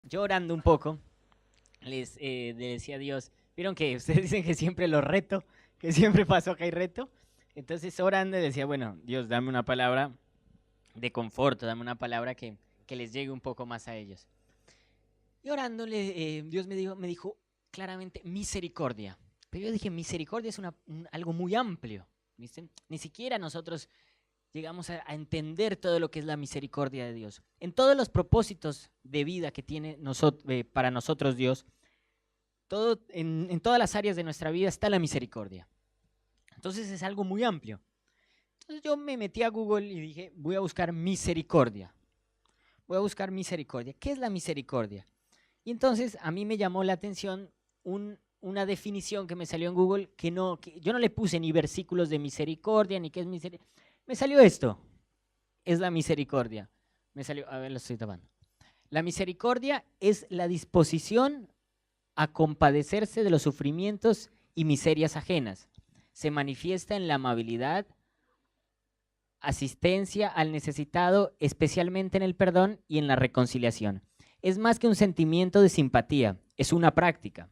yo orando un poco, le decía a Dios, vieron que ustedes dicen que siempre lo reto, que siempre pasó acá y reto. Entonces orando le decía, bueno, Dios, dame una palabra de confort, dame una palabra que les llegue un poco más a ellos. Y orándole, Dios me dijo claramente misericordia. Pero yo dije, misericordia es algo muy amplio. ¿Viste? Ni siquiera nosotros llegamos a entender todo lo que es la misericordia de Dios. En todos los propósitos de vida que tiene para nosotros Dios, en todas las áreas de nuestra vida está la misericordia. Entonces es algo muy amplio. Entonces yo me metí a Google y dije, voy a buscar misericordia. Voy a buscar misericordia. ¿Qué es la misericordia? Y entonces a mí me llamó la atención una definición que me salió en Google que yo no le puse ni versículos de misericordia, ni qué es misericordia. Me salió esto, es la misericordia. Me salió, a ver, lo estoy tapando. La misericordia es la disposición a compadecerse de los sufrimientos y miserias ajenas. Se manifiesta en la amabilidad, asistencia al necesitado, especialmente en el perdón y en la reconciliación. Es más que un sentimiento de simpatía, es una práctica.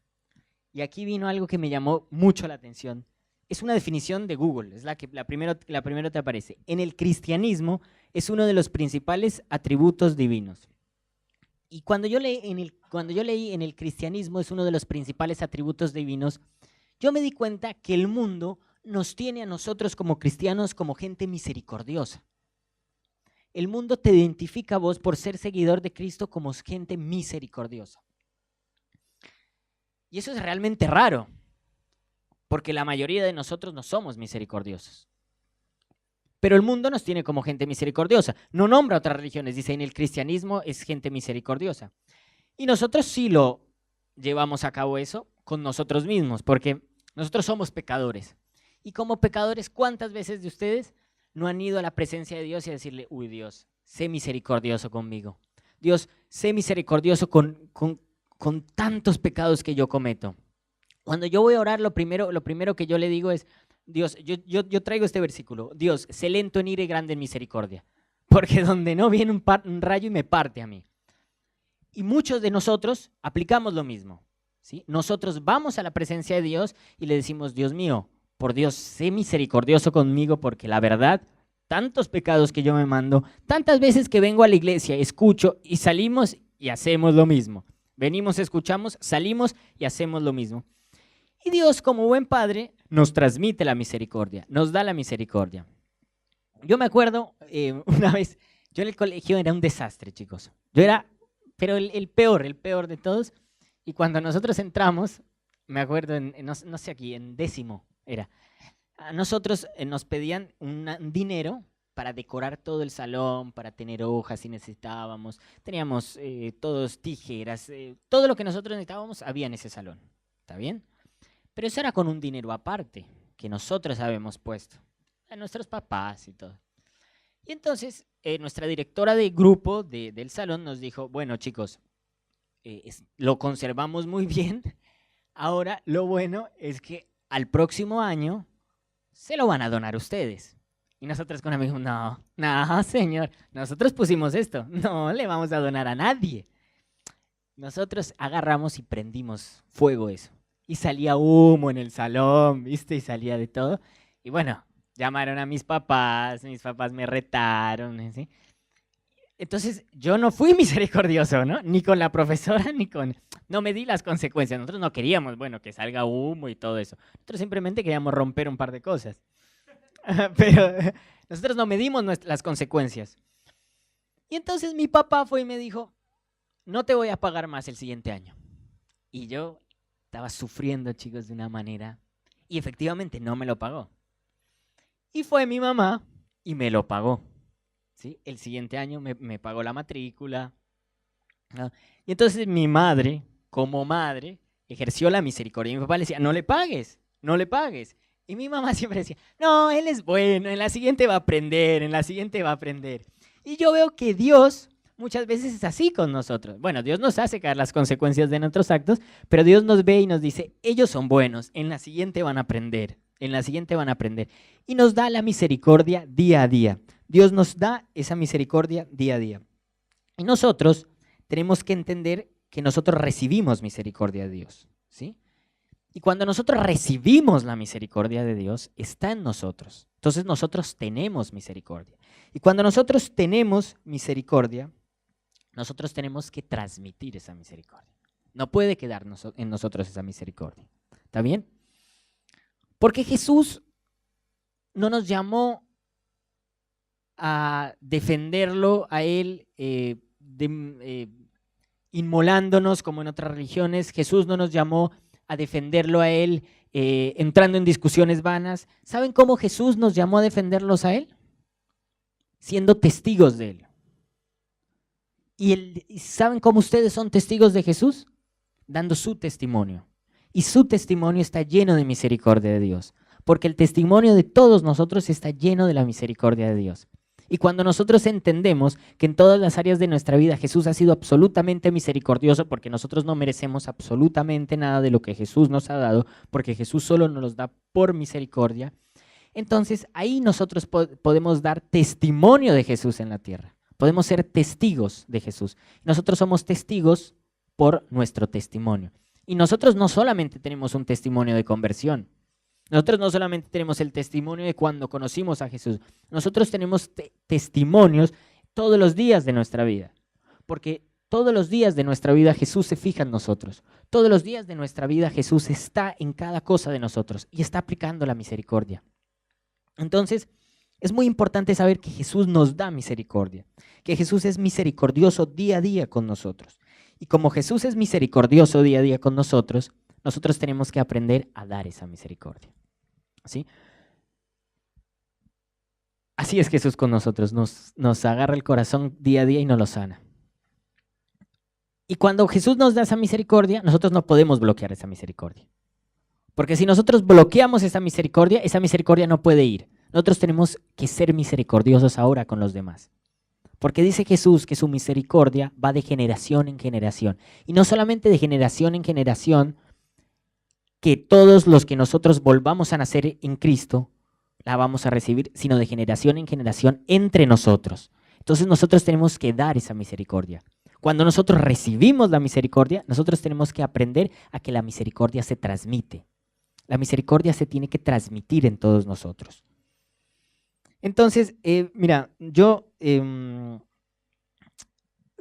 Y aquí vino algo que me llamó mucho la atención. Es una definición de Google, es la primera te aparece. En el cristianismo es uno de los principales atributos divinos. Y cuando yo leí en el cristianismo es uno de los principales atributos divinos, yo me di cuenta que el mundo nos tiene a nosotros como cristianos como gente misericordiosa. El mundo te identifica a vos por ser seguidor de Cristo como gente misericordiosa. Y eso es realmente raro, porque la mayoría de nosotros no somos misericordiosos. Pero el mundo nos tiene como gente misericordiosa. No nombra otras religiones, dice en el cristianismo es gente misericordiosa. Y nosotros sí lo llevamos a cabo eso con nosotros mismos, porque nosotros somos pecadores. Y como pecadores, ¿cuántas veces de ustedes no han ido a la presencia de Dios y a decirle, uy Dios, sé misericordioso conmigo? Dios, sé misericordioso con tantos pecados que yo cometo. Cuando yo voy a orar, lo primero que yo le digo es, Dios, yo traigo este versículo, Dios, sé lento en ira y grande en misericordia, porque donde no viene un rayo y me parte a mí. Y muchos de nosotros aplicamos lo mismo, ¿sí? Nosotros vamos a la presencia de Dios y le decimos, Dios mío, por Dios, sé misericordioso conmigo, porque la verdad, tantos pecados que yo me mando, tantas veces que vengo a la iglesia, escucho y salimos y hacemos lo mismo. Venimos, escuchamos, salimos y hacemos lo mismo. Y Dios, como buen padre, nos transmite la misericordia, nos da la misericordia. Yo me acuerdo una vez, yo en el colegio era un desastre, chicos. Yo era, pero el peor de todos. Y cuando nosotros entramos, me acuerdo, no sé aquí, en décimo era, a nosotros nos pedían un dinero para decorar todo el salón, para tener hojas si necesitábamos. Teníamos todos tijeras, todo lo que nosotros necesitábamos había en ese salón. ¿Está bien? Pero eso era con un dinero aparte, que nosotros habíamos puesto, a nuestros papás y todo. Y entonces nuestra directora de grupo del salón nos dijo, bueno chicos, lo conservamos muy bien, ahora lo bueno es que al próximo año se lo van a donar ustedes. Y nosotros con amigos, no señor, nosotros pusimos esto, no le vamos a donar a nadie. Nosotros agarramos y prendimos fuego eso. Y salía humo en el salón, ¿viste? Y salía de todo. Y bueno, llamaron a mis papás me retaron, ¿sí? Entonces, yo no fui misericordioso, ¿no? Ni con la profesora, ni con... No me di las consecuencias. Nosotros no queríamos, bueno, que salga humo y todo eso. Nosotros simplemente queríamos romper un par de cosas. Pero nosotros no medimos las consecuencias. Y entonces mi papá fue y me dijo, no te voy a pagar más el siguiente año. Y yo estaba sufriendo, chicos, de una manera. Y efectivamente no me lo pagó. Y fue mi mamá y me lo pagó. ¿Sí? El siguiente año me pagó la matrícula. ¿No? Y entonces mi madre, como madre, ejerció la misericordia. Y mi papá le decía, no le pagues, no le pagues. Y mi mamá siempre decía, no, él es bueno, en la siguiente va a aprender, en la siguiente va a aprender. Y yo veo que Dios muchas veces es así con nosotros. Bueno, Dios nos hace caer las consecuencias de nuestros actos, pero Dios nos ve y nos dice, ellos son buenos, en la siguiente van a aprender, en la siguiente van a aprender. Y nos da la misericordia día a día. Dios nos da esa misericordia día a día. Y nosotros tenemos que entender que nosotros recibimos misericordia de Dios, ¿sí? Y cuando nosotros recibimos la misericordia de Dios, está en nosotros. Entonces nosotros tenemos misericordia. Y cuando nosotros tenemos misericordia, nosotros tenemos que transmitir esa misericordia. No puede quedarnos en nosotros esa misericordia. ¿Está bien? Porque Jesús no nos llamó a defenderlo a Él inmolándonos como en otras religiones. Jesús no nos llamó a defenderlo a Él entrando en discusiones vanas. ¿Saben cómo Jesús nos llamó a defenderlos a Él? Siendo testigos de Él. ¿Y saben cómo ustedes son testigos de Jesús? Dando su testimonio. Y su testimonio está lleno de misericordia de Dios. Porque el testimonio de todos nosotros está lleno de la misericordia de Dios. Y cuando nosotros entendemos que en todas las áreas de nuestra vida Jesús ha sido absolutamente misericordioso, porque nosotros no merecemos absolutamente nada de lo que Jesús nos ha dado, porque Jesús solo nos los da por misericordia, entonces ahí nosotros podemos dar testimonio de Jesús en la tierra. Podemos ser testigos de Jesús. Nosotros somos testigos por nuestro testimonio. Y nosotros no solamente tenemos un testimonio de conversión. Nosotros no solamente tenemos el testimonio de cuando conocimos a Jesús. Nosotros tenemos testimonios todos los días de nuestra vida. Porque todos los días de nuestra vida Jesús se fija en nosotros. Todos los días de nuestra vida Jesús está en cada cosa de nosotros y está aplicando la misericordia. Entonces, es muy importante saber que Jesús nos da misericordia, que Jesús es misericordioso día a día con nosotros. Y como Jesús es misericordioso día a día con nosotros, nosotros tenemos que aprender a dar esa misericordia, ¿sí? Así es Jesús con nosotros, nos agarra el corazón día a día y nos lo sana. Y cuando Jesús nos da esa misericordia, nosotros no podemos bloquear esa misericordia. Porque si nosotros bloqueamos esa misericordia no puede ir. Nosotros tenemos que ser misericordiosos ahora con los demás. Porque dice Jesús que su misericordia va de generación en generación. Y no solamente de generación en generación, que todos los que nosotros volvamos a nacer en Cristo la vamos a recibir, sino de generación en generación entre nosotros. Entonces nosotros tenemos que dar esa misericordia. Cuando nosotros recibimos la misericordia, nosotros tenemos que aprender a que la misericordia se transmite. La misericordia se tiene que transmitir en todos nosotros. Entonces, mira, yo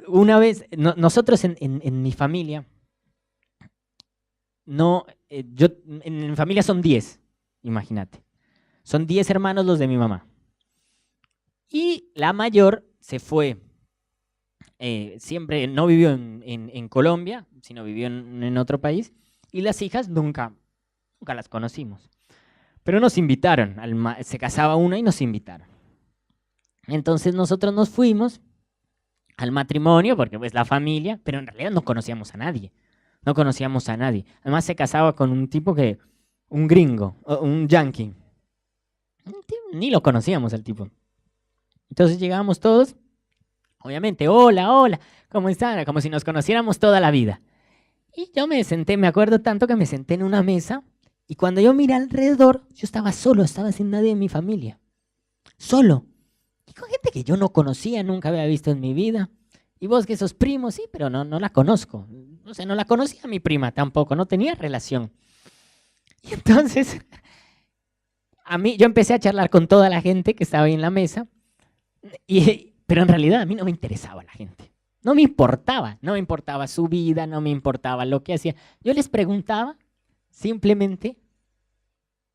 una vez, nosotros en mi familia, en mi familia son 10, imagínate. Son 10 hermanos los de mi mamá. Y la mayor se fue, siempre no vivió en Colombia, sino vivió en otro país. Y las hijas nunca las conocimos. Pero nos invitaron, se casaba una y nos invitaron. Entonces nosotros nos fuimos al matrimonio, porque pues la familia, pero en realidad no conocíamos a nadie. No conocíamos a nadie. Además se casaba con un tipo un gringo, un yankee. Ni lo conocíamos al tipo. Entonces llegábamos todos, obviamente, hola, ¿cómo están? Como si nos conociéramos toda la vida. Y yo me senté, me acuerdo tanto que me senté en una mesa y cuando yo miré alrededor, yo estaba solo, estaba sin nadie de mi familia. Solo. Y con gente que yo no conocía, nunca había visto en mi vida. Y vos que sos primo, sí, pero no la conozco. O sea, no la conocía a mi prima tampoco, no tenía relación. Y entonces, yo empecé a charlar con toda la gente que estaba ahí en la mesa, pero en realidad a mí no me interesaba la gente. No me importaba su vida, no me importaba lo que hacía. Yo les preguntaba simplemente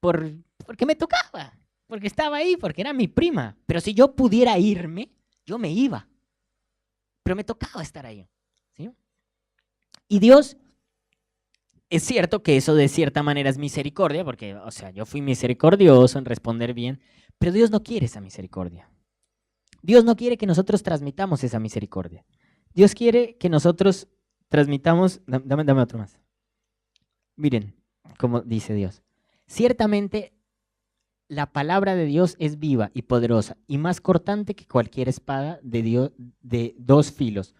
porque me tocaba, porque estaba ahí, porque era mi prima. Pero si yo pudiera irme, yo me iba. Pero me tocaba estar ahí, ¿sí? Y Dios, es cierto que eso de cierta manera es misericordia, porque, o sea, yo fui misericordioso en responder bien, pero Dios no quiere esa misericordia. Dios no quiere que nosotros transmitamos esa misericordia. Dios quiere que nosotros transmitamos, dame otro más. Miren cómo dice Dios. Ciertamente la palabra de Dios es viva y poderosa y más cortante que cualquier espada de 2 filos.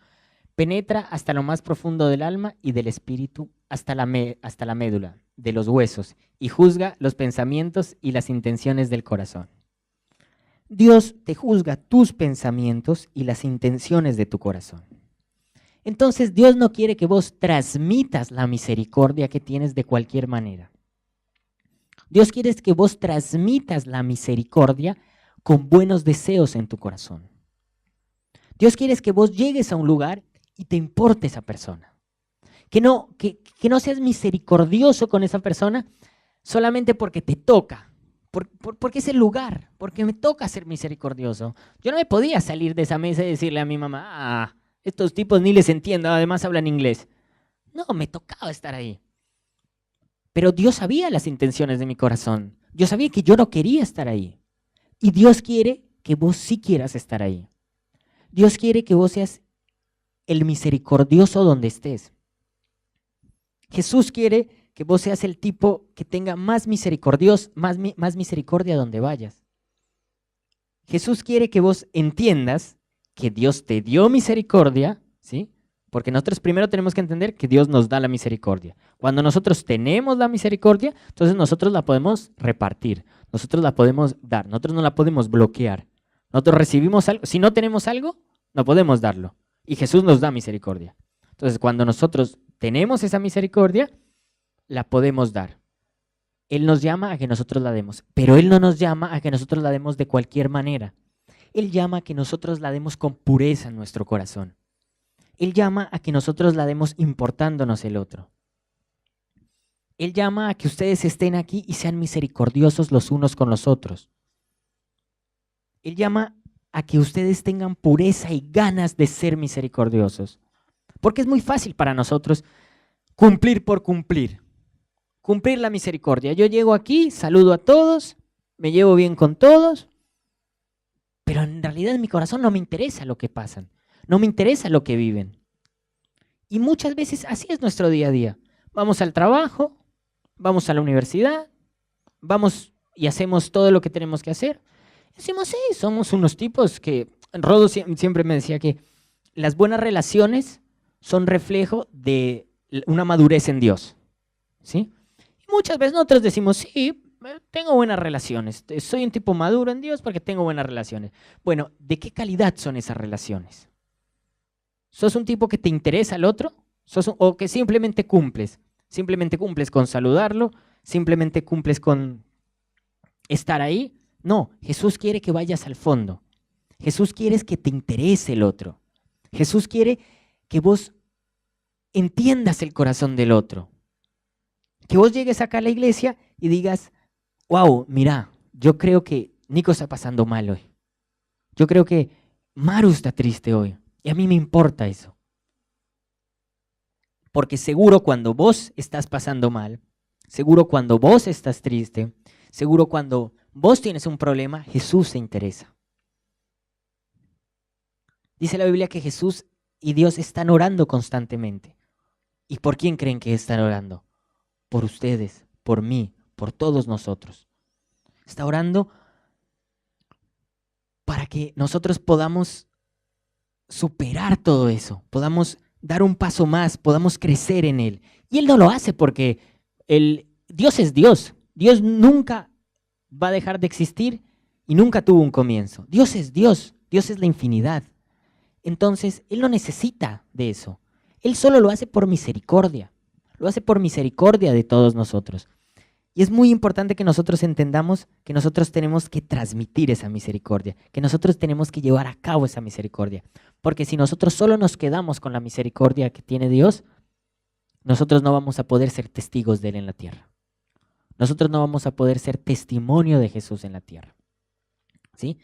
Penetra hasta lo más profundo del alma y del espíritu, hasta la médula de los huesos y juzga los pensamientos y las intenciones del corazón. Dios te juzga tus pensamientos y las intenciones de tu corazón. Entonces Dios no quiere que vos transmitas la misericordia que tienes de cualquier manera. Dios quiere que vos transmitas la misericordia con buenos deseos en tu corazón. Dios quiere que vos llegues a un lugar y te importe esa persona. Que no seas misericordioso con esa persona solamente porque te toca, porque es el lugar, porque me toca ser misericordioso. Yo no me podía salir de esa mesa y decirle a mi mamá, estos tipos ni les entiendo, además hablan inglés. No, me tocaba estar ahí. Pero Dios sabía las intenciones de mi corazón. Dios sabía que yo no quería estar ahí. Y Dios quiere que vos sí quieras estar ahí. Dios quiere que vos seas el misericordioso donde estés. Jesús quiere que vos seas el tipo que tenga más misericordia donde vayas. Jesús quiere que vos entiendas que Dios te dio misericordia, ¿sí? Porque nosotros primero tenemos que entender que Dios nos da la misericordia. Cuando nosotros tenemos la misericordia, entonces nosotros la podemos repartir, nosotros la podemos dar, nosotros no la podemos bloquear. Nosotros recibimos algo, si no tenemos algo, no podemos darlo. Y Jesús nos da misericordia. Entonces, cuando nosotros tenemos esa misericordia, la podemos dar. Él nos llama a que nosotros la demos, pero Él no nos llama a que nosotros la demos de cualquier manera. Él llama a que nosotros la demos con pureza en nuestro corazón. Él llama a que nosotros la demos importándonos el otro. Él llama a que ustedes estén aquí y sean misericordiosos los unos con los otros. Él llama a que ustedes tengan pureza y ganas de ser misericordiosos. Porque es muy fácil para nosotros cumplir por cumplir. Cumplir la misericordia. Yo llego aquí, saludo a todos, me llevo bien con todos, pero en realidad en mi corazón no me interesa lo que pasan. No me interesa lo que viven. Y muchas veces así es nuestro día a día. Vamos al trabajo, vamos a la universidad, vamos y hacemos todo lo que tenemos que hacer. Decimos, sí, somos unos tipos que... Rodo siempre me decía que las buenas relaciones son reflejo de una madurez en Dios. ¿Sí? Y muchas veces nosotros decimos, sí, tengo buenas relaciones, soy un tipo maduro en Dios porque tengo buenas relaciones. Bueno, ¿de qué calidad son esas relaciones? ¿Sos un tipo que te interesa al otro? ¿O que simplemente cumples? ¿Simplemente cumples con saludarlo? ¿Simplemente cumples con estar ahí? No, Jesús quiere que vayas al fondo. Jesús quiere que te interese el otro. Jesús quiere que vos entiendas el corazón del otro. Que vos llegues acá a la iglesia y digas, wow, mira, yo creo que Nico está pasando mal hoy. Yo creo que Maru está triste hoy. Y a mí me importa eso. Porque seguro cuando vos estás pasando mal, seguro cuando vos estás triste, seguro cuando vos tienes un problema, Jesús se interesa. Dice la Biblia que Jesús y Dios están orando constantemente. ¿Y por quién creen que están orando? Por ustedes, por mí, por todos nosotros. Está orando para que nosotros podamos superar todo eso, podamos dar un paso más, podamos crecer en Él. Y Él no lo hace porque Dios es Dios. Dios nunca va a dejar de existir y nunca tuvo un comienzo. Dios es Dios, Dios es la infinidad. Entonces, Él no necesita de eso. Él solo lo hace por misericordia. Lo hace por misericordia de todos nosotros. Y es muy importante que nosotros entendamos que nosotros tenemos que transmitir esa misericordia, que nosotros tenemos que llevar a cabo esa misericordia. Porque si nosotros solo nos quedamos con la misericordia que tiene Dios, nosotros no vamos a poder ser testigos de Él en la tierra. Nosotros no vamos a poder ser testimonio de Jesús en la tierra. ¿Sí?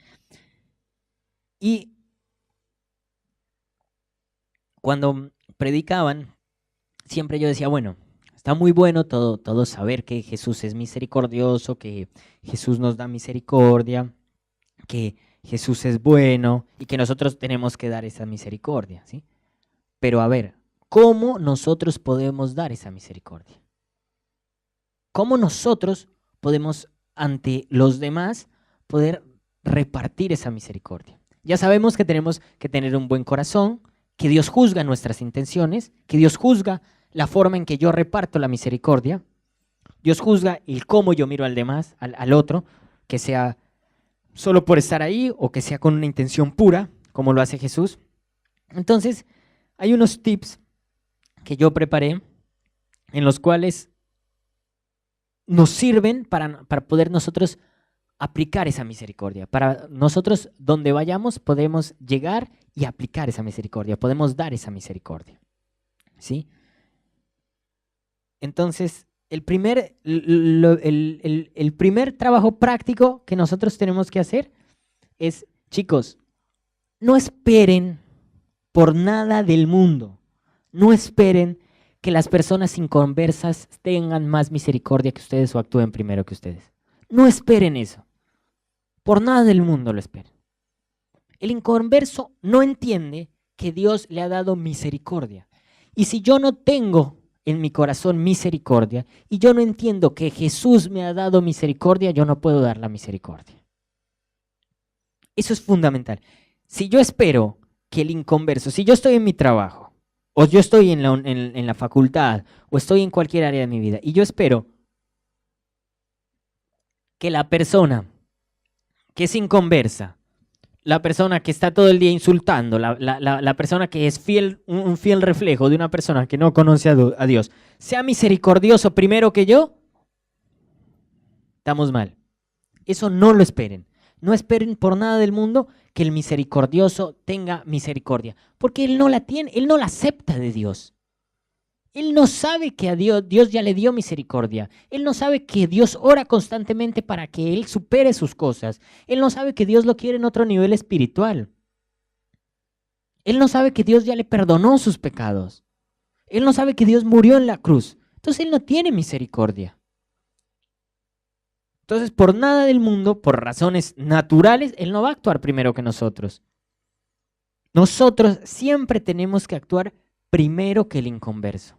Y cuando predicaban, siempre yo decía, bueno, está muy bueno todo saber que Jesús es misericordioso, que Jesús nos da misericordia, que Jesús es bueno y que nosotros tenemos que dar esa misericordia, ¿sí? Pero a ver, ¿cómo nosotros podemos dar esa misericordia? ¿Cómo nosotros podemos ante los demás poder repartir esa misericordia? Ya sabemos que tenemos que tener un buen corazón, que Dios juzga nuestras intenciones, que Dios juzga la forma en que yo reparto la misericordia. Dios juzga el cómo yo miro al demás, al otro, que sea solo por estar ahí o que sea con una intención pura, como lo hace Jesús. Entonces, hay unos tips que yo preparé en los cuales nos sirven para poder nosotros aplicar esa misericordia. Para nosotros, donde vayamos, podemos llegar y aplicar esa misericordia, podemos dar esa misericordia, ¿sí? Entonces, el primer trabajo práctico que nosotros tenemos que hacer es, chicos, no esperen por nada del mundo, no esperen que las personas inconversas tengan más misericordia que ustedes o actúen primero que ustedes. No esperen eso. Por nada del mundo lo esperen. El inconverso no entiende que Dios le ha dado misericordia. Y si yo no tengo en mi corazón misericordia y yo no entiendo que Jesús me ha dado misericordia, yo no puedo dar la misericordia. Eso es fundamental. Si yo espero que el inconverso, si yo estoy en mi trabajo, o yo estoy en la facultad, o estoy en cualquier área de mi vida, y yo espero que la persona que es inconversa, la persona que está todo el día insultando, la persona que es fiel, un fiel reflejo de una persona que no conoce a Dios, sea misericordioso primero que yo, estamos mal. Eso no lo esperen. No esperen por nada del mundo que el misericordioso tenga misericordia, porque él no la tiene, él no la acepta de Dios. Él no sabe que a Dios ya le dio misericordia. Él no sabe que Dios ora constantemente para que él supere sus cosas. Él no sabe que Dios lo quiere en otro nivel espiritual. Él no sabe que Dios ya le perdonó sus pecados. Él no sabe que Dios murió en la cruz. Entonces él no tiene misericordia. Entonces, por nada del mundo, por razones naturales, él no va a actuar primero que nosotros. Nosotros siempre tenemos que actuar primero que el inconverso.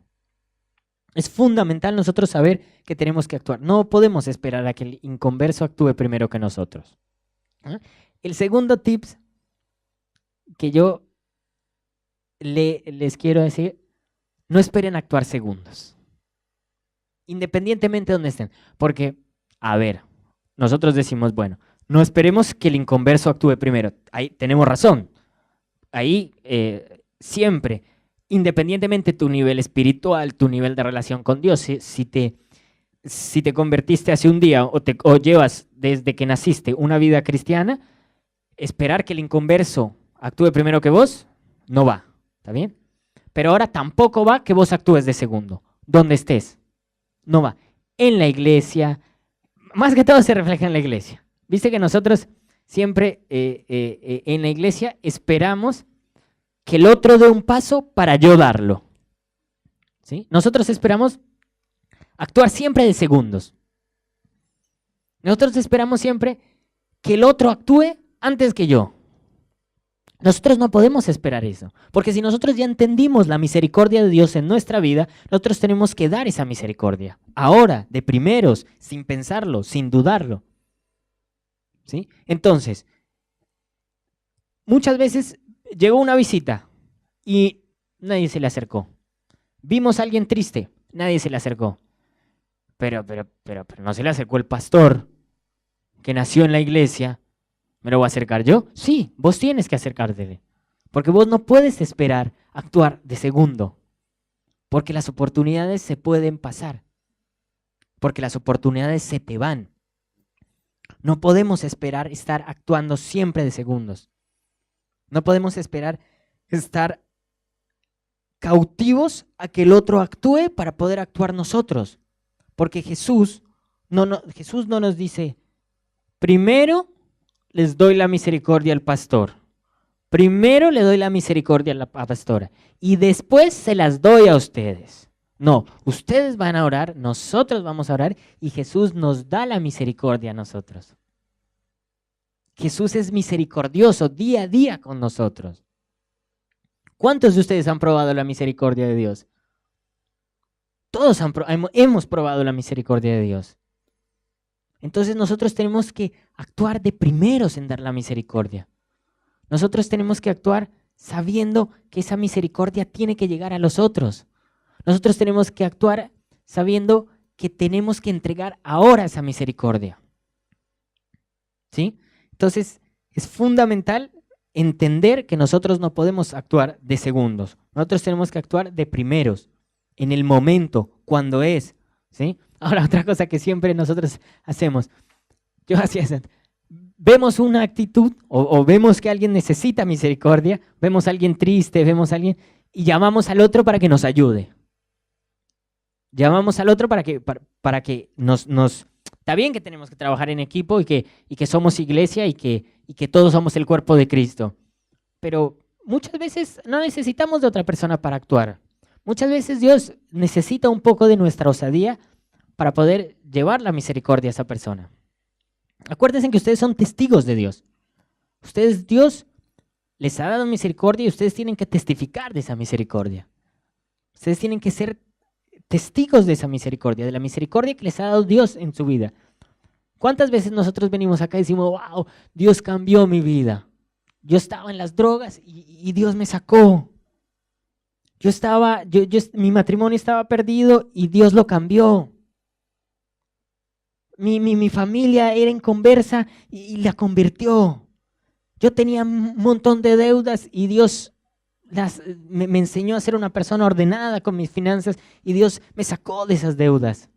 Es fundamental nosotros saber que tenemos que actuar. No podemos esperar a que el inconverso actúe primero que nosotros. El segundo tip que yo les quiero decir, no esperen actuar segundos. Independientemente de donde estén. Porque, a ver, nosotros decimos, bueno, no esperemos que el inconverso actúe primero. Ahí tenemos razón. Ahí siempre, independientemente de tu nivel espiritual, tu nivel de relación con Dios, si te convertiste hace un día o llevas desde que naciste una vida cristiana, esperar que el inconverso actúe primero que vos, no va, ¿está bien? Pero ahora tampoco va que vos actúes de segundo, donde estés, no va. En la iglesia, más que todo se refleja en la iglesia. Viste que nosotros siempre en la iglesia esperamos que el otro dé un paso para yo darlo. ¿Sí? Nosotros esperamos actuar siempre de segundos. Nosotros esperamos siempre que el otro actúe antes que yo. Nosotros no podemos esperar eso, porque si nosotros ya entendimos la misericordia de Dios en nuestra vida, nosotros tenemos que dar esa misericordia. Ahora, de primeros, sin pensarlo, sin dudarlo. ¿Sí? Entonces, muchas veces llegó una visita y nadie se le acercó. Vimos a alguien triste, nadie se le acercó. Pero no se le acercó el pastor que nació en la iglesia. ¿Me lo voy a acercar yo? Sí, vos tienes que acercártele. Porque vos no puedes esperar actuar de segundo. Porque las oportunidades se pueden pasar. Porque las oportunidades se te van. No podemos esperar estar actuando siempre de segundos. No podemos esperar estar cautivos a que el otro actúe para poder actuar nosotros. Porque Jesús no nos dice, primero les doy la misericordia al pastor. Primero le doy la misericordia a la pastora y después se las doy a ustedes. No, ustedes van a orar, nosotros vamos a orar y Jesús nos da la misericordia a nosotros. Jesús es misericordioso día a día con nosotros. ¿Cuántos de ustedes han probado la misericordia de Dios? Todos hemos probado la misericordia de Dios. Entonces nosotros tenemos que actuar de primeros en dar la misericordia. Nosotros tenemos que actuar sabiendo que esa misericordia tiene que llegar a los otros. Nosotros tenemos que actuar sabiendo que tenemos que entregar ahora esa misericordia. ¿Sí? Entonces es fundamental entender que nosotros no podemos actuar de segundos. Nosotros tenemos que actuar de primeros, en el momento, cuando es, ¿sí? Ahora, otra cosa que siempre nosotros hacemos, yo hacía eso. Vemos una actitud o vemos que alguien necesita misericordia, vemos a alguien triste, vemos a alguien y llamamos al otro para que nos ayude. Llamamos al otro para que nos... Está bien que tenemos que trabajar en equipo y que somos iglesia y que todos somos el cuerpo de Cristo, pero muchas veces no necesitamos de otra persona para actuar. Muchas veces Dios necesita un poco de nuestra osadía para poder llevar la misericordia a esa persona. Acuérdense que ustedes son testigos de Dios. Dios les ha dado misericordia y ustedes tienen que testificar de esa misericordia. Ustedes tienen que ser testigos de esa misericordia, de la misericordia que les ha dado Dios en su vida. ¿Cuántas veces nosotros venimos acá y decimos, wow, Dios cambió mi vida? Yo estaba en las drogas y Dios me sacó. Mi matrimonio estaba perdido y Dios lo cambió. Mi familia era inconversa y la convirtió. Yo tenía un montón de deudas y Dios me enseñó a ser una persona ordenada con mis finanzas y Dios me sacó de esas deudas.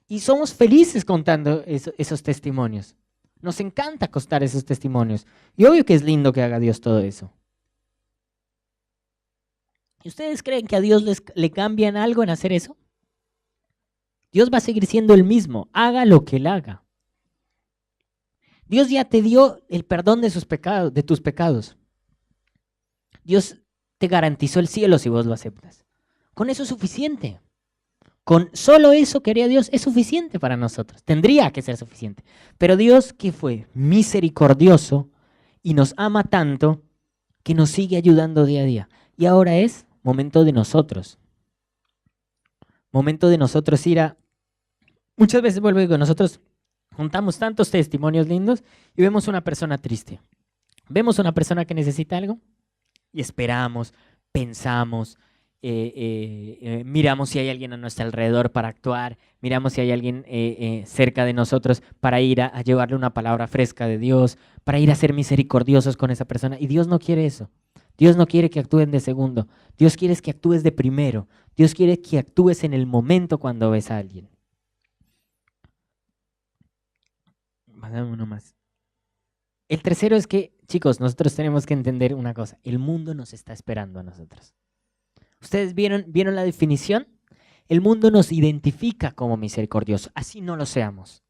Y somos felices contando esos testimonios. Nos encanta contar esos testimonios. Y obvio que es lindo que haga Dios todo eso. ¿Y ustedes creen que a Dios le cambian algo en hacer eso? Dios va a seguir siendo el mismo, haga lo que Él haga. Dios ya te dio el perdón de tus pecados. Dios te garantizó el cielo si vos lo aceptas. Con eso es suficiente. Con solo eso que haría Dios es suficiente para nosotros. Tendría que ser suficiente. Pero Dios, que fue misericordioso y nos ama tanto, que nos sigue ayudando día a día. Y ahora es momento de nosotros. Momento de nosotros ir a... Muchas veces vuelvo y digo, nosotros juntamos tantos testimonios lindos y vemos una persona triste. Vemos una persona que necesita algo y esperamos, pensamos, miramos si hay alguien a nuestro alrededor para actuar, miramos si hay alguien cerca de nosotros para ir a llevarle una palabra fresca de Dios, para ir a ser misericordiosos con esa persona. Y Dios no quiere eso. Dios no quiere que actúen de segundo. Dios quiere que actúes de primero. Dios quiere que actúes en el momento cuando ves a alguien. Dame uno más. El tercero es que, chicos, nosotros tenemos que entender una cosa. El mundo nos está esperando a nosotros. ¿Ustedes vieron la definición? El mundo nos identifica como misericordiosos. Así no lo seamos.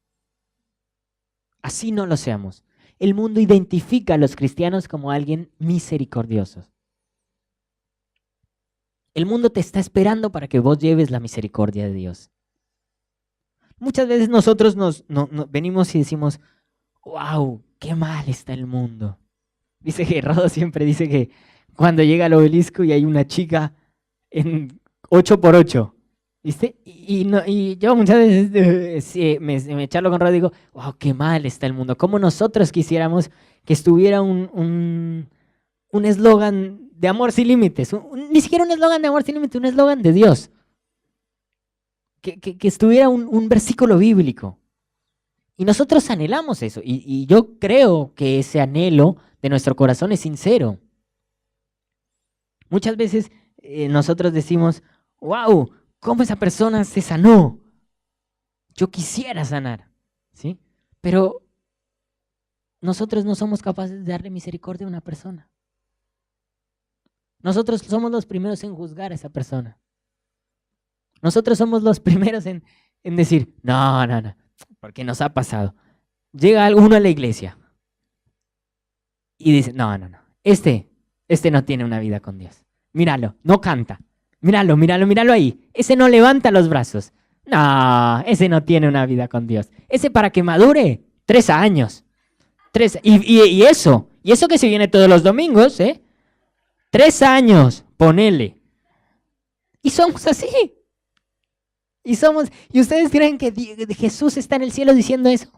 Así no lo seamos. El mundo identifica a los cristianos como alguien misericordiosos. El mundo te está esperando para que vos lleves la misericordia de Dios. Muchas veces nosotros venimos y decimos, wow, qué mal está el mundo. Dice que Rodo siempre dice que cuando llega al obelisco y hay una chica en 8x8, ¿viste? Y yo muchas veces me charlo con Rodo y digo, wow, qué mal está el mundo. Como nosotros quisiéramos que estuviera un eslogan de amor sin límites. Ni siquiera un eslogan de amor sin límites, un eslogan de Dios. Que estuviera un versículo bíblico. Y nosotros anhelamos eso. Y yo creo que ese anhelo de nuestro corazón es sincero. Muchas veces nosotros decimos, wow, ¿cómo esa persona se sanó? Yo quisiera sanar, ¿sí? Pero nosotros no somos capaces de darle misericordia a una persona. Nosotros somos los primeros en juzgar a esa persona. Nosotros somos los primeros en decir, no, porque nos ha pasado. Llega uno a la iglesia y dice, no, este no tiene una vida con Dios. Míralo, no canta. Míralo ahí. Ese no levanta los brazos. No, ese no tiene una vida con Dios. Ese para que madure, 3 años. Y eso que se viene todos los domingos, 3 años, ponele. Y somos así. ¿Y ustedes creen que Jesús está en el cielo diciendo eso?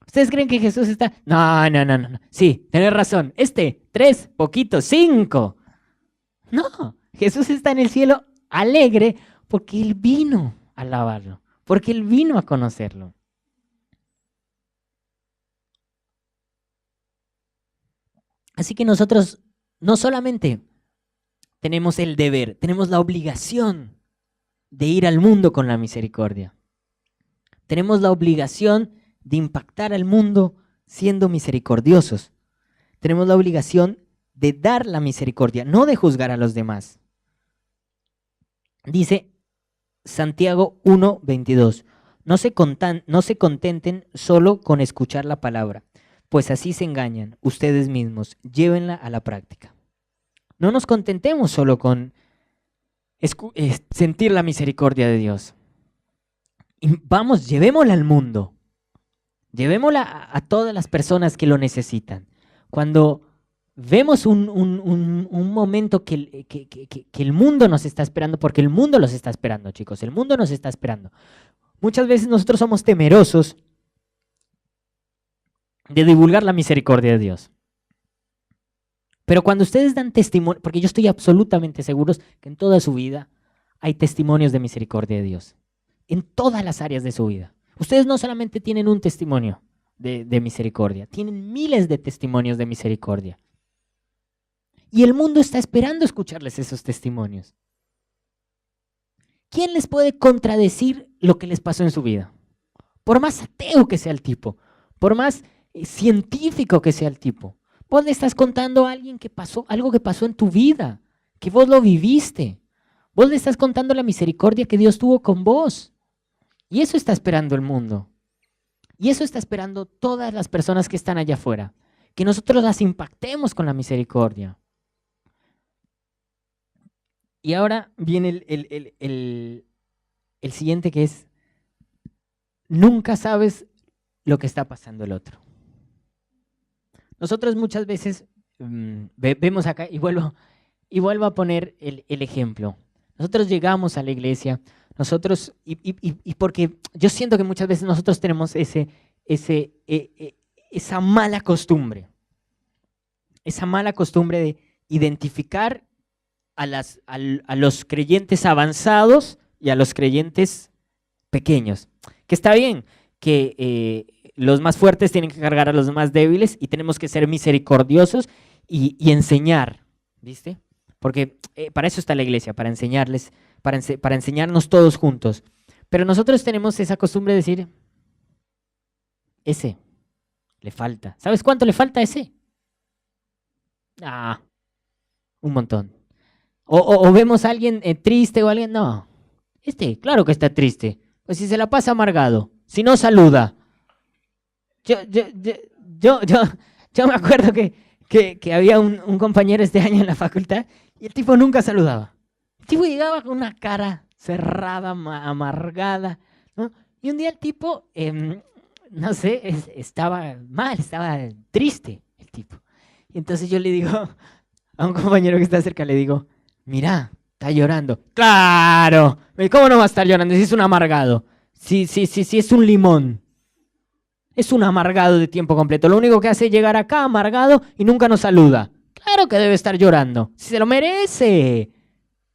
¿Ustedes creen que Jesús está? No. Sí, tenés razón. 3, poquito, 5. No, Jesús está en el cielo alegre porque Él vino a alabarlo, porque Él vino a conocerlo. Así que nosotros no solamente tenemos el deber, tenemos la obligación de ir al mundo con la misericordia. Tenemos la obligación de impactar al mundo siendo misericordiosos. Tenemos la obligación de dar la misericordia, no de juzgar a los demás. Dice Santiago 1:22, no se contenten solo con escuchar la palabra, pues así se engañan ustedes mismos, llévenla a la práctica. No nos contentemos solo con sentir la misericordia de Dios. Y vamos, llevémosla al mundo, llevémosla a todas las personas que lo necesitan. Cuando vemos un momento que el mundo nos está esperando, porque el mundo los está esperando, chicos, el mundo nos está esperando. Muchas veces nosotros somos temerosos de divulgar la misericordia de Dios. Pero cuando ustedes dan testimonio, porque yo estoy absolutamente seguro que en toda su vida hay testimonios de misericordia de Dios, en todas las áreas de su vida. Ustedes no solamente tienen un testimonio de misericordia, tienen miles de testimonios de misericordia. Y el mundo está esperando escucharles esos testimonios. ¿Quién les puede contradecir lo que les pasó en su vida? Por más ateo que sea el tipo, por más científico que sea el tipo, vos le estás contando a alguien que pasó, algo que pasó en tu vida, que vos lo viviste. Vos le estás contando la misericordia que Dios tuvo con vos. Y eso está esperando el mundo. Y eso está esperando todas las personas que están allá afuera. Que nosotros las impactemos con la misericordia. Y ahora viene el siguiente, que es: nunca sabes lo que está pasando el otro. Nosotros muchas veces vemos acá, y vuelvo a poner el ejemplo. Nosotros llegamos a la iglesia, nosotros, y porque yo siento que muchas veces nosotros tenemos esa mala costumbre de identificar a los creyentes avanzados y a los creyentes pequeños. Que está bien, que los más fuertes tienen que cargar a los más débiles y tenemos que ser misericordiosos y enseñar, ¿viste? Porque para eso está la iglesia, para enseñarles, para enseñarnos todos juntos. Pero nosotros tenemos esa costumbre de decir: ese le falta. ¿Sabes cuánto le falta a ese? Un montón. O vemos a alguien triste o alguien, no, claro que está triste. Pues si se la pasa amargado, si no saluda. Yo me acuerdo que había un compañero este año en la facultad y el tipo nunca saludaba. El tipo llegaba con una cara cerrada, amargada, ¿no? Y un día el tipo, no sé, estaba mal, estaba triste el tipo. Y entonces yo le digo a un compañero que está cerca, le digo: mira, está llorando. ¡Claro! ¿Cómo no va a estar llorando si es un amargado? Sí, es un limón. Es un amargado de tiempo completo. Lo único que hace es llegar acá amargado y nunca nos saluda. Claro que debe estar llorando. Si se lo merece.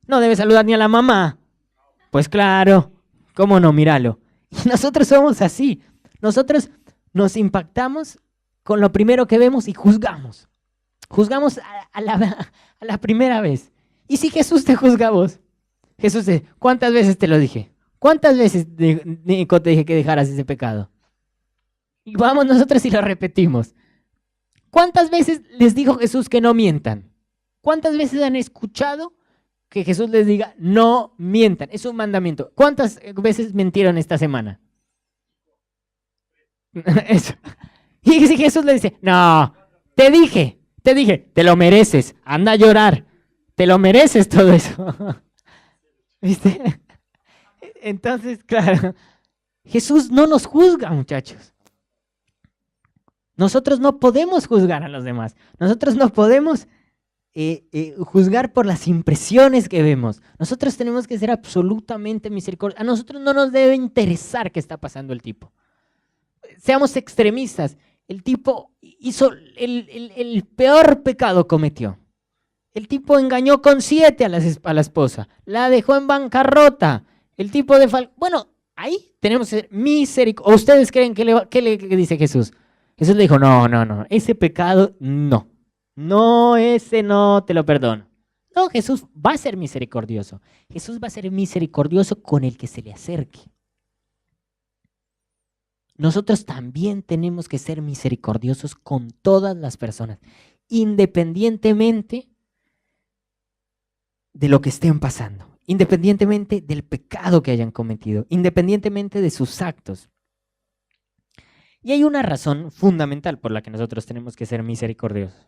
No debe saludar ni a la mamá. Pues claro. ¿Cómo no? Míralo. Y nosotros somos así. Nosotros nos impactamos con lo primero que vemos y juzgamos. Juzgamos a la primera vez. ¿Y si Jesús te juzga a vos? Jesús, ¿cuántas veces te lo dije? ¿Cuántas veces, Nico, te dije que dejaras ese pecado? Y vamos nosotros y lo repetimos. ¿Cuántas veces les dijo Jesús que no mientan? ¿Cuántas veces han escuchado que Jesús les diga no mientan? Es un mandamiento. ¿Cuántas veces mentieron esta semana? Eso. Y si Jesús le dice: no, te dije, te lo mereces, anda a llorar, te lo mereces todo eso. ¿Viste? Entonces, claro, Jesús no nos juzga, muchachos. Nosotros no podemos juzgar a los demás. Nosotros no podemos juzgar por las impresiones que vemos. Nosotros tenemos que ser absolutamente misericordiosos. A nosotros no nos debe interesar qué está pasando el tipo. Seamos extremistas. El tipo hizo el peor pecado, cometió. El tipo engañó con 7 a la esposa. La dejó en bancarrota. El tipo bueno, ahí tenemos que ser misericordiosos. ¿O ustedes creen qué le dice Jesús? Jesús le dijo: no, ese pecado no No, ese no te lo perdono. No, Jesús va a ser misericordioso. Jesús va a ser misericordioso con el que se le acerque. Nosotros también tenemos que ser misericordiosos con todas las personas, independientemente de lo que estén pasando, independientemente del pecado que hayan cometido, independientemente de sus actos. Y hay una razón fundamental por la que nosotros tenemos que ser misericordiosos.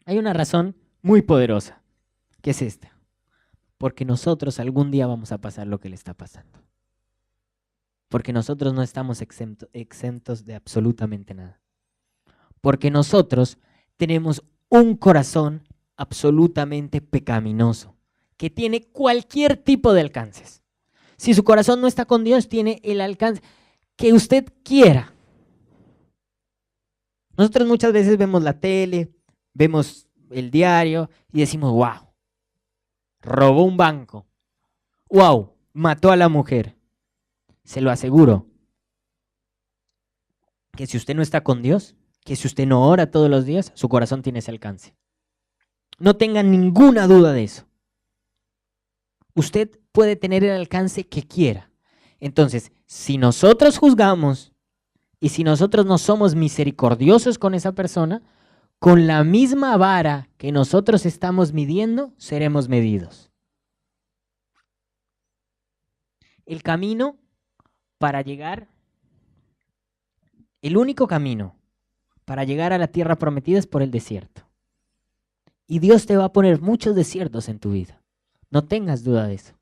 Hay una razón muy poderosa, que es esta. Porque nosotros algún día vamos a pasar lo que le está pasando. Porque nosotros no estamos exentos de absolutamente nada. Porque nosotros tenemos un corazón absolutamente pecaminoso, que tiene cualquier tipo de alcances. Si su corazón no está con Dios, tiene el alcance que usted quiera. Nosotros muchas veces vemos la tele, vemos el diario y decimos, wow, robó un banco, wow, mató a la mujer. Se lo aseguro que si usted no está con Dios, que si usted no ora todos los días, su corazón tiene ese alcance. No tenga ninguna duda de eso. Usted puede tener el alcance que quiera. Entonces, si nosotros juzgamos y si nosotros no somos misericordiosos con esa persona, con la misma vara que nosotros estamos midiendo, seremos medidos. El camino para llegar, el único camino para llegar a la tierra prometida es por el desierto. Y Dios te va a poner muchos desiertos en tu vida. No tengas duda de eso.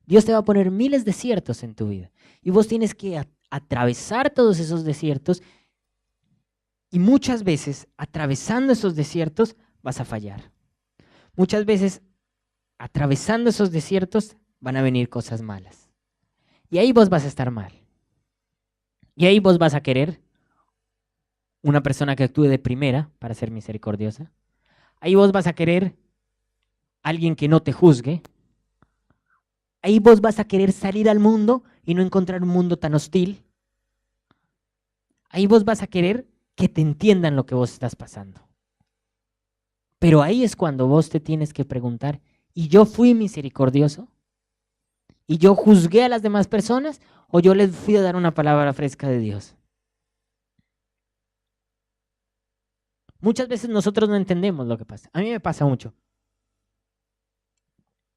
Dios te va a poner miles de desiertos en tu vida. Y vos tienes que atravesar todos esos desiertos. Y muchas veces, atravesando esos desiertos, vas a fallar. Muchas veces, atravesando esos desiertos, van a venir cosas malas. Y ahí vos vas a estar mal. Y ahí vos vas a querer una persona que actúe de primera para ser misericordiosa. Ahí vos vas a querer alguien que no te juzgue. Ahí vos vas a querer salir al mundo y no encontrar un mundo tan hostil. Ahí vos vas a querer que te entiendan lo que vos estás pasando. Pero ahí es cuando vos te tienes que preguntar, ¿y yo fui misericordioso? ¿Y yo juzgué a las demás personas? ¿O yo les fui a dar una palabra fresca de Dios? Muchas veces nosotros no entendemos lo que pasa. A mí me pasa mucho.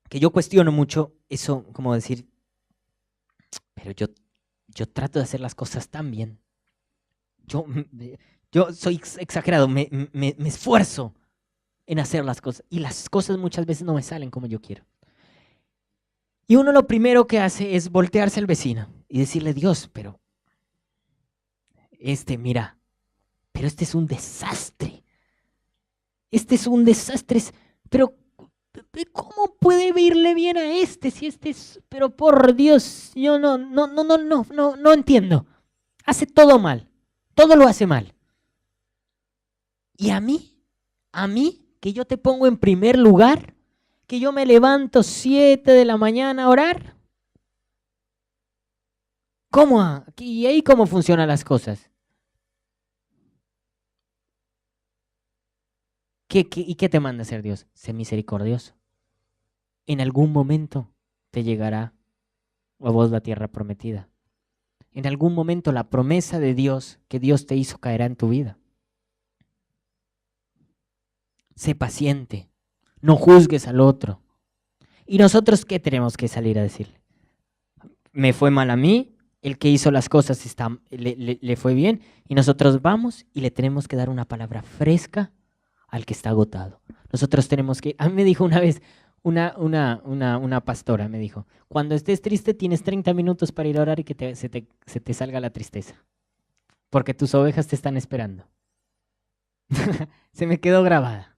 Que yo cuestiono mucho eso, como decir, pero yo trato de hacer las cosas tan bien. Yo soy exagerado, me esfuerzo en hacer las cosas. Y las cosas muchas veces no me salen como yo quiero. Y uno lo primero que hace es voltearse al vecino y decirle, Dios, pero mira, pero este es un desastre. Este es un desastre, pero ¿cómo puede irle bien a este si este es, pero por Dios, yo no entiendo. Hace todo mal, todo lo hace mal. Y a mí, que yo te pongo en primer lugar, que yo me levanto 7 de la mañana a orar. ¿Cómo? ¿Y ahí cómo funcionan las cosas? ¿Y qué te manda hacer Dios? Sé misericordioso. En algún momento te llegará a vos la tierra prometida. En algún momento la promesa de Dios que Dios te hizo caerá en tu vida. Sé paciente. No juzgues al otro. ¿Y nosotros qué tenemos que salir a decirle? Me fue mal a mí, el que hizo las cosas le fue bien, y nosotros vamos y le tenemos que dar una palabra fresca al que está agotado. Nosotros tenemos que, a mí me dijo una vez una pastora, me dijo, cuando estés triste tienes 30 minutos para ir a orar y que se te salga la tristeza, porque tus ovejas te están esperando. Se me quedó grabada.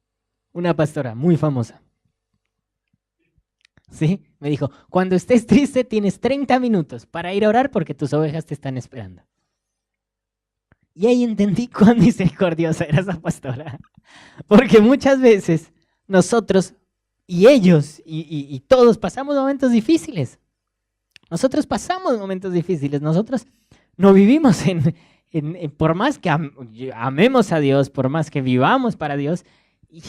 Una pastora muy famosa. ¿Sí? Me dijo, cuando estés triste tienes 30 minutos para ir a orar porque tus ovejas te están esperando. Y ahí entendí cuán misericordiosa era esa pastora. Porque muchas veces nosotros y ellos y todos pasamos momentos difíciles. Nosotros pasamos momentos difíciles. Nosotros no vivimos por más que amemos a Dios, por más que vivamos para Dios, y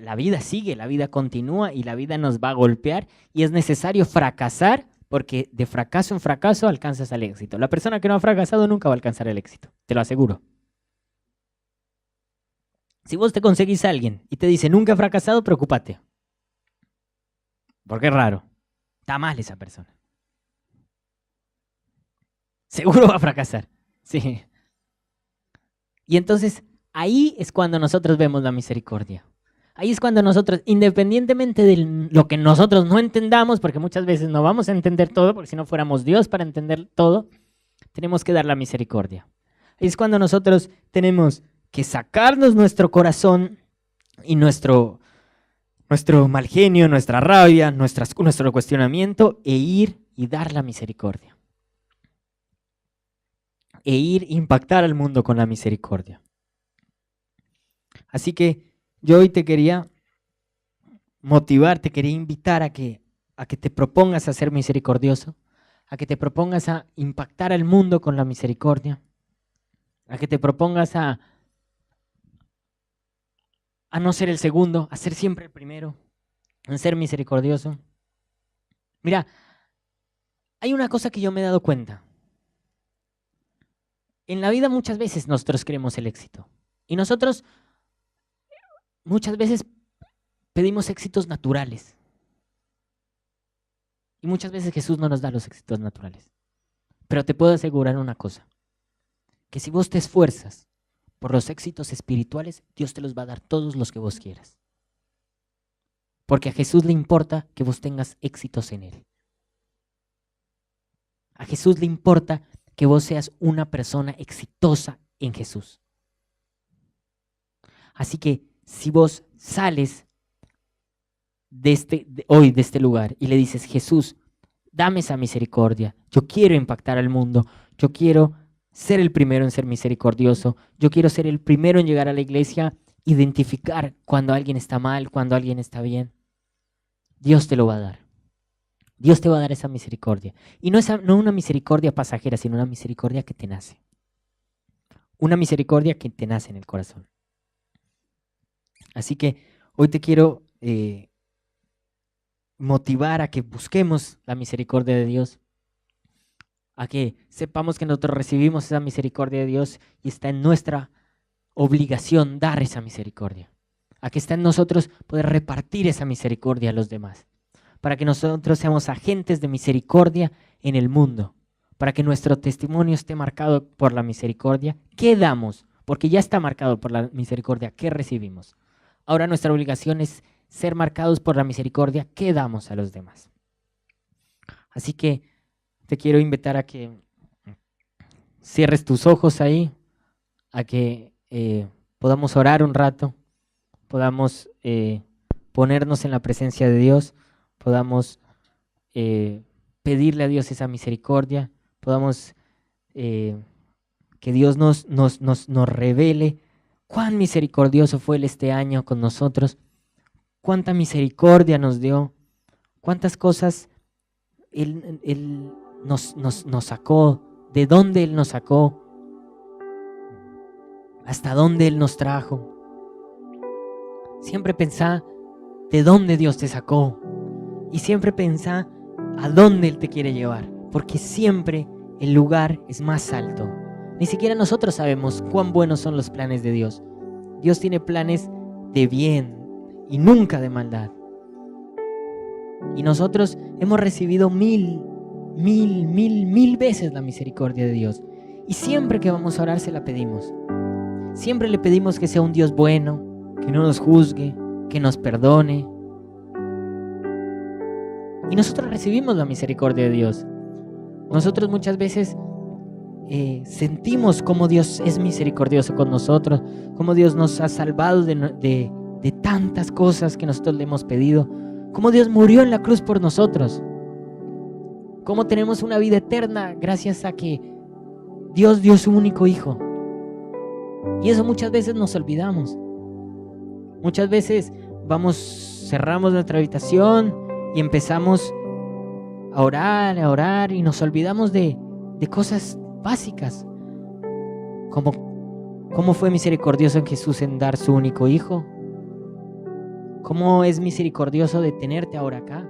la vida sigue, la vida continúa y la vida nos va a golpear y es necesario fracasar porque de fracaso en fracaso alcanzas el éxito. La persona que no ha fracasado nunca va a alcanzar el éxito, te lo aseguro. Si vos te conseguís a alguien y te dice nunca he fracasado, preocúpate. Porque es raro. Está mal esa persona. Seguro va a fracasar. Sí. Y entonces ahí es cuando nosotros vemos la misericordia. Ahí es cuando nosotros, independientemente de lo que nosotros no entendamos, porque muchas veces no vamos a entender todo, porque si no fuéramos Dios para entender todo, tenemos que dar la misericordia. Ahí es cuando nosotros tenemos que sacarnos nuestro corazón y nuestro mal genio, nuestra rabia, nuestro cuestionamiento e ir y dar la misericordia. E ir a impactar al mundo con la misericordia. Así que yo hoy te quería motivar, te quería invitar a que te propongas a ser misericordioso, a que te propongas a impactar al mundo con la misericordia, a que te propongas a no ser el segundo, a ser siempre el primero, a ser misericordioso. Mira, hay una cosa que yo me he dado cuenta. En la vida muchas veces nosotros queremos el éxito y nosotros muchas veces pedimos éxitos naturales. Y muchas veces Jesús no nos da los éxitos naturales. Pero te puedo asegurar una cosa, que si vos te esfuerzas por los éxitos espirituales, Dios te los va a dar todos los que vos quieras. Porque a Jesús le importa que vos tengas éxitos en Él. A Jesús le importa que vos seas una persona exitosa en Jesús. Así que si vos sales hoy de este lugar y le dices, Jesús, dame esa misericordia, yo quiero impactar al mundo, yo quiero ser el primero en ser misericordioso, yo quiero ser el primero en llegar a la iglesia, identificar cuando alguien está mal, cuando alguien está bien, Dios te lo va a dar. Dios te va a dar esa misericordia. Y no una misericordia pasajera, sino una misericordia que te nace. Una misericordia que te nace en el corazón. Así que hoy te quiero motivar a que busquemos la misericordia de Dios, a que sepamos que nosotros recibimos esa misericordia de Dios y está en nuestra obligación dar esa misericordia, a que está en nosotros poder repartir esa misericordia a los demás, para que nosotros seamos agentes de misericordia en el mundo, para que nuestro testimonio esté marcado por la misericordia. ¿Qué damos? Porque ya está marcado por la misericordia. ¿Qué recibimos? Ahora nuestra obligación es ser marcados por la misericordia. ¿Qué damos a los demás? Así que te quiero invitar a que cierres tus ojos ahí, a que podamos orar un rato, podamos ponernos en la presencia de Dios, podamos pedirle a Dios esa misericordia, podamos que Dios nos revele cuán misericordioso fue Él este año con nosotros, cuánta misericordia nos dio, cuántas cosas Él nos sacó, de dónde Él nos sacó, hasta dónde Él nos trajo. Siempre pensá de dónde Dios te sacó y siempre pensá a dónde Él te quiere llevar, porque siempre el lugar es más alto. Ni siquiera nosotros sabemos cuán buenos son los planes de Dios. Dios tiene planes de bien y nunca de maldad. Y nosotros hemos recibido mil veces la misericordia de Dios. Y siempre que vamos a orar se la pedimos. Siempre le pedimos que sea un Dios bueno, que no nos juzgue, que nos perdone. Y nosotros recibimos la misericordia de Dios. Nosotros muchas veces sentimos cómo Dios es misericordioso con nosotros, cómo Dios nos ha salvado de tantas cosas que nosotros le hemos pedido, cómo Dios murió en la cruz por nosotros, cómo tenemos una vida eterna gracias a que Dios dio su único Hijo. Y eso muchas veces nos olvidamos. Muchas veces cerramos nuestra habitación y empezamos a orar y nos olvidamos de cosas básicas. ¿Cómo fue misericordioso en Jesús en dar su único hijo? ¿Cómo es misericordioso de tenerte ahora acá?